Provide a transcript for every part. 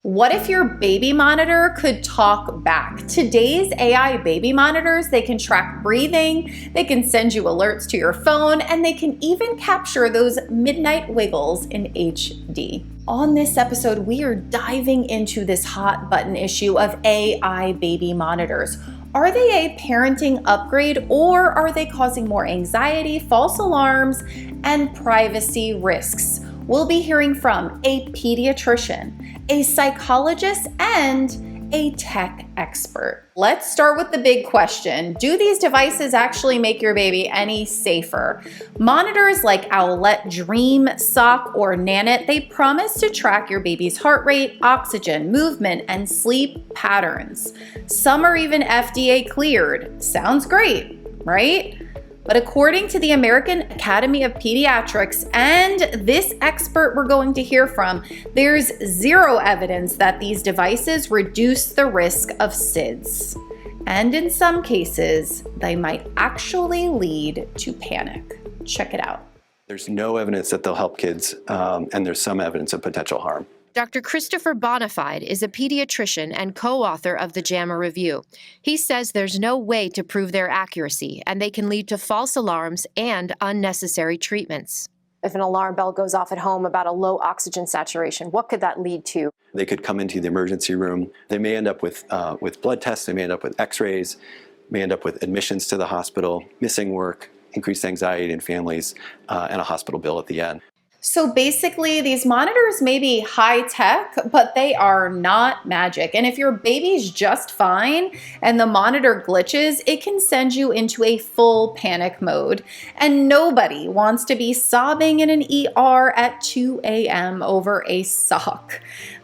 What if your baby monitor could talk back? Today's AI baby monitors, they can track breathing, they can send you alerts to your phone, and they can even capture those midnight wiggles in HD. On this episode, we are diving into this hot button issue of AI baby monitors. Are they a parenting upgrade, or are they causing more anxiety, false alarms, and privacy risks? We'll be hearing from a pediatrician, a psychologist, and a tech expert. Let's start with the big question. Do these devices actually make your baby any safer? Monitors like Owlet, Dream, Sock, or Nanit, they promise to track your baby's heart rate, oxygen, movement, and sleep patterns. Some are even FDA cleared. Sounds great, right? But according to the American Academy of Pediatrics and this expert we're going to hear from, there's zero evidence that these devices reduce the risk of SIDS. And in some cases, they might actually lead to panic. Check it out. There's no evidence that they'll help kids, and there's some evidence of potential harm. Dr. Christopher Bonafide is a pediatrician and co-author of the JAMA Review. He says there's no way to prove their accuracy, and they can lead to false alarms and unnecessary treatments. If an alarm bell goes off at home about a low oxygen saturation, what could that lead to? They could come into the emergency room. They may end up with blood tests. They may end up with x-rays, may end up with admissions to the hospital, missing work, increased anxiety in families, and a hospital bill at the end. So basically, these monitors may be high tech, but they are not magic. And if your baby's just fine and the monitor glitches, it can send you into a full panic mode. And nobody wants to be sobbing in an ER at 2 a.m. over a sock.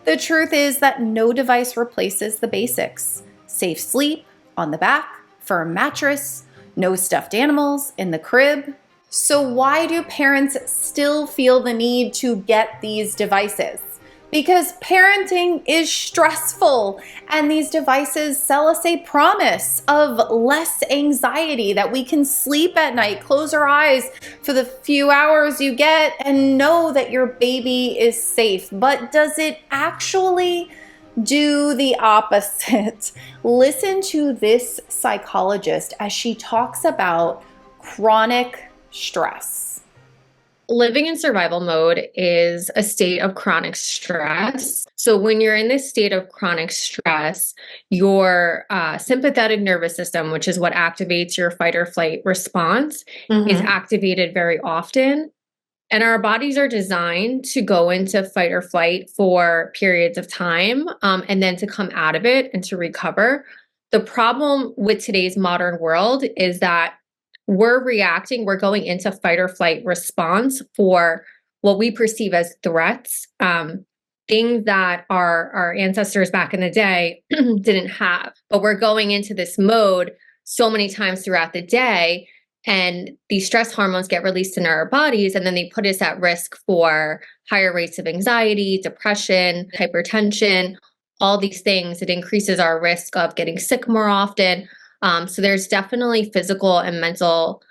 The truth is that no device replaces the basics. Safe sleep on the back, firm mattress, no stuffed animals in the crib. So why do parents still feel the need to get these devices? Because parenting is stressful, and these devices sell us a promise of less anxiety, that we can sleep at night, close our eyes for the few hours you get, and know that your baby is safe. But does it actually do the opposite? Listen to this psychologist as she talks about chronic stress. Living in survival mode is a state of chronic stress. So when you're in this state of chronic stress, your sympathetic nervous system, which is what activates your fight or flight response, is activated very often. And our bodies are designed to go into fight or flight for periods of time, and then to come out of it and to recover. The problem with today's modern world is that we're going into fight or flight response for what we perceive as threats, things that our ancestors back in the day didn't have. But we're going into this mode so many times throughout the day, and these stress hormones get released in our bodies, and then they put us at risk for higher rates of anxiety, depression, hypertension, all these things. It increases our risk of getting sick more often. So there's definitely physical and mental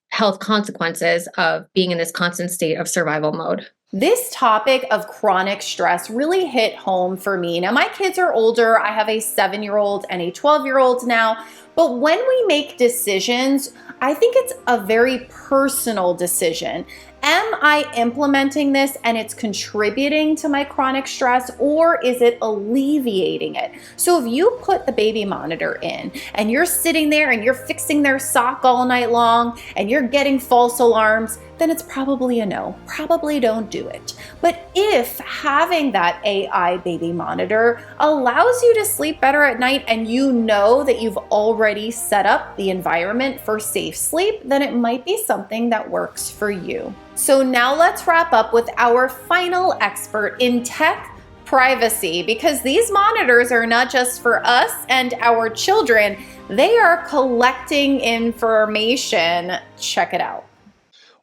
health consequences of being in this constant state of survival mode. This topic of chronic stress really hit home for me. Now, my kids are older. I have a 7-year-old and a 12-year-old now. But when we make decisions, I think it's a very personal decision. Am I implementing this and it's contributing to my chronic stress, or is it alleviating it? So if you put the baby monitor in and you're sitting there and you're fixing their sock all night long and you're getting false alarms, then it's probably a no. Probably don't do it. But if having that AI baby monitor allows you to sleep better at night, and you know that you've already set up the environment for safe sleep, then it might be something that works for you. So now let's wrap up with our final expert in tech privacy, because these monitors are not just for us and our children, they are collecting information. Check it out.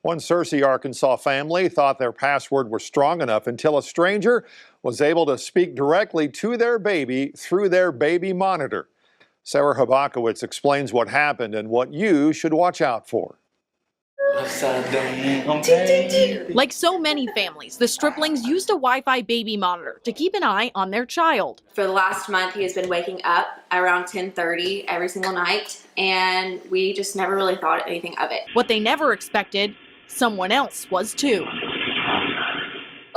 One Searcy, Arkansas family thought their password was strong enough until a stranger was able to speak directly to their baby through their baby monitor. Sarah Habakowitz explains what happened and what you should watch out for. Like so many families, the striplings used a Wi-Fi baby monitor to keep an eye on their child. For the last month, he has been waking up around 10:30 every single night, and we just never really thought anything of it. What they never expected, someone else was too.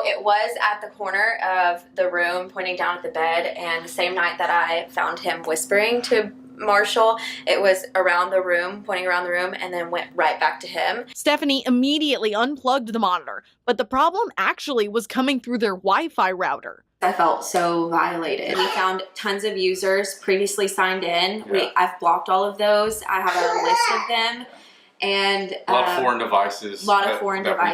It was at the corner of the room, pointing down at the bed, and the same night that I found him whispering to Marshall, it was around the room, pointing around the room, and then went right back to him. Stephanie immediately unplugged the monitor, but the problem actually was coming through their Wi-Fi router. I felt so violated. We found tons of users previously signed in. I've blocked all of those. I have a list of them. And a lot of foreign devices. We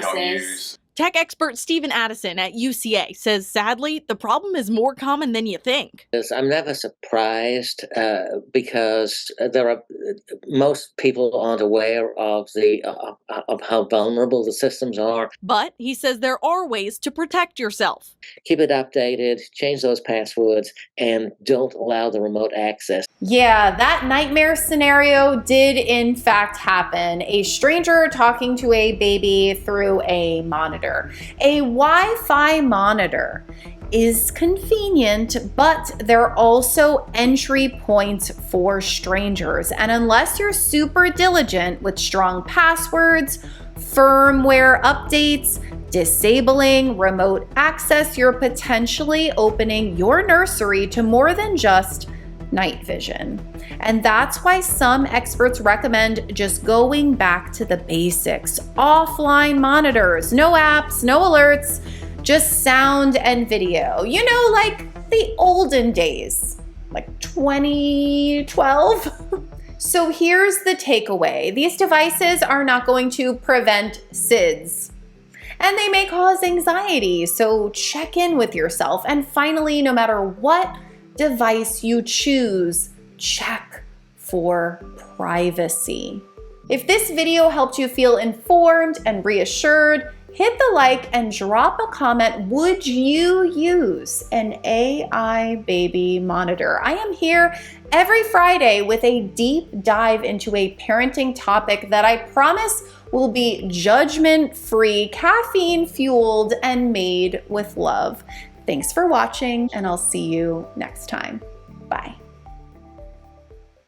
don't use. Tech expert Stephen Addison at UCA says, sadly, the problem is more common than you think. I'm never surprised because most people aren't aware of how vulnerable the systems are. But he says there are ways to protect yourself. Keep it updated, change those passwords, and don't allow the remote access. Yeah, that nightmare scenario did in fact happen. A stranger talking to a baby through a monitor. A Wi-Fi monitor is convenient, but they're also entry points for strangers. And unless you're super diligent with strong passwords, firmware updates, disabling remote access, you're potentially opening your nursery to more than just night vision. And that's why some experts recommend just going back to the basics. Offline monitors, no apps, no alerts, just sound and video. You know, like the olden days, like 2012. So here's the takeaway. These devices are not going to prevent SIDS. And they may cause anxiety, so check in with yourself. And finally, no matter what device you choose, check for privacy. If this video helped you feel informed and reassured, hit the like and drop a comment. Would you use an AI baby monitor? I am here every Friday with a deep dive into a parenting topic that I promise will be judgment-free, caffeine-fueled, and made with love. Thanks for watching, and I'll see you next time. Bye.